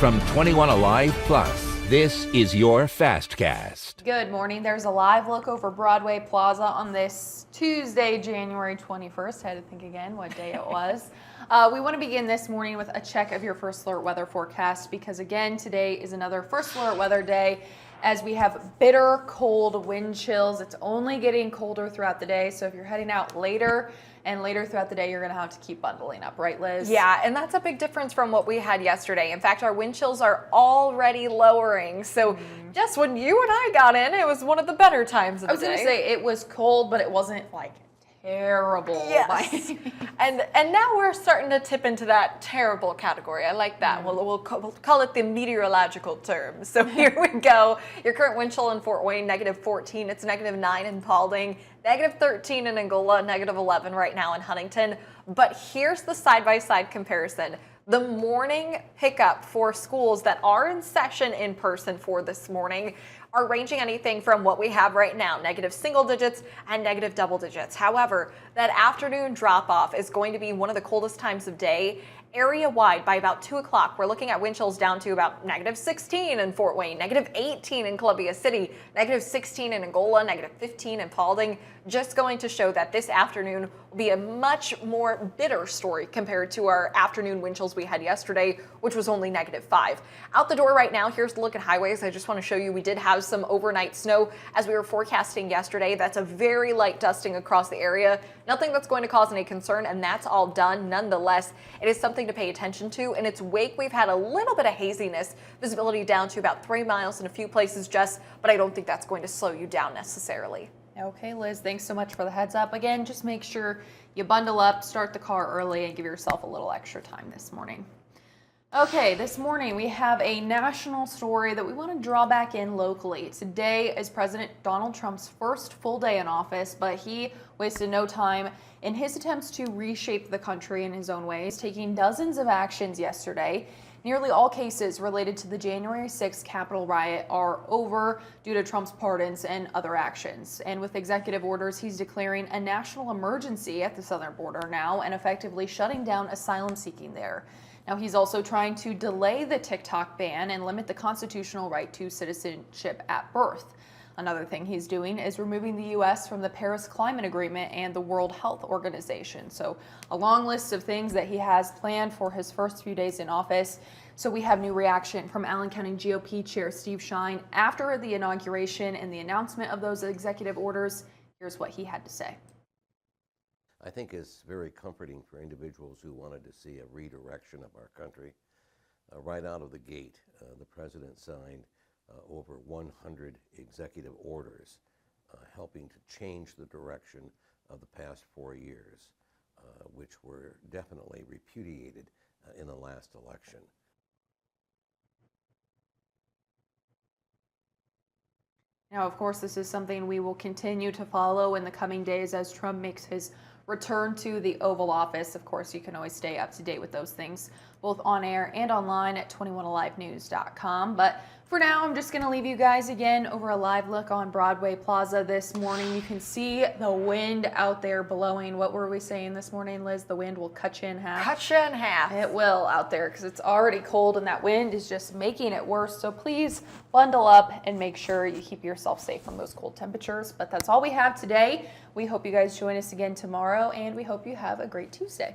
From 21Alive Plus, this is your Fastcast. Good morning. There's a live look over Broadway Plaza on this Tuesday, January 21st. I had to think again what day it was. We want to begin this morning with a check of your first alert weather forecast because, again, today is another first alert weather day as we have bitter cold wind chills. It's only getting colder throughout the day, so if you're heading out later throughout the day, you're going to have to keep bundling up, right, Liz? Yeah, and that's a big difference from what we had yesterday. In fact, our wind chills are already lowering. So just when you and I got in, it was one of the better times of the day. I was going to say it was cold, but it wasn't like terrible. Yes. and now we're starting to tip into that terrible category. I like that. We'll call it the meteorological term. So here we go. Your current wind chill in Fort Wayne, -14. It's -9 in Paulding, -13 in Angola, -11 right now in Huntington. But here's the side-by-side comparison. The morning pickup for schools that are in session in person for this morning are ranging anything from what we have right now, negative single digits and negative double digits. However, that afternoon drop-off is going to be one of the coldest times of day. Area-wide, by about 2 o'clock, we're looking at wind chills down to about -16 in Fort Wayne, -18 in Columbia City, -16 in Angola, -15 in Paulding, just going to show that this afternoon will be a much more bitter story compared to our afternoon wind chills we had yesterday, which was only -5. Out the door right now, here's a look at highways. I just want to show you we did have some overnight snow as we were forecasting yesterday. That's a very light dusting across the area. Nothing that's going to cause any concern, and that's all done. Nonetheless, it is something to pay attention to. In its wake, we've had a little bit of haziness, visibility down to about 3 miles in a few places, but I don't think that's going to slow you down necessarily. Okay, Liz, thanks so much for the heads up. Again, just make sure you bundle up, start the car early, and give yourself a little extra time this morning. Okay, this morning we have a national story that we want to draw back in locally. Today is President Donald Trump's first full day in office, but he wasted no time in his attempts to reshape the country in his own ways, taking dozens of actions yesterday. Nearly all cases related to the January 6th Capitol riot are over due to Trump's pardons and other actions. And with executive orders, he's declaring a national emergency at the southern border now and effectively shutting down asylum seeking there. Now, he's also trying to delay the TikTok ban and limit the constitutional right to citizenship at birth. Another thing he's doing is removing the U.S. from the Paris Climate Agreement and the World Health Organization. So a long list of things that he has planned for his first few days in office. So we have new reaction from Allen County GOP Chair Steve Shine after the inauguration and the announcement of those executive orders. Here's what he had to say. I think it's very comforting for individuals who wanted to see a redirection of our country. Right out of the gate, the president signed over 100 executive orders helping to change the direction of the past 4 years, which were definitely repudiated in the last election. Now, of course, this is something we will continue to follow in the coming days as Trump makes his return to the Oval Office. Of course, you can always stay up to date with those things, both on air and online at 21alivenews.com. But for now, I'm just going to leave you guys again over a live look on Broadway Plaza this morning. You can see the wind out there blowing. What were we saying this morning, Liz? The wind will cut you in half. Cut you in half. It will out there because it's already cold and that wind is just making it worse. So please bundle up and make sure you keep yourself safe from those cold temperatures. But that's all we have today. We hope you guys join us again tomorrow, and we hope you have a great Tuesday.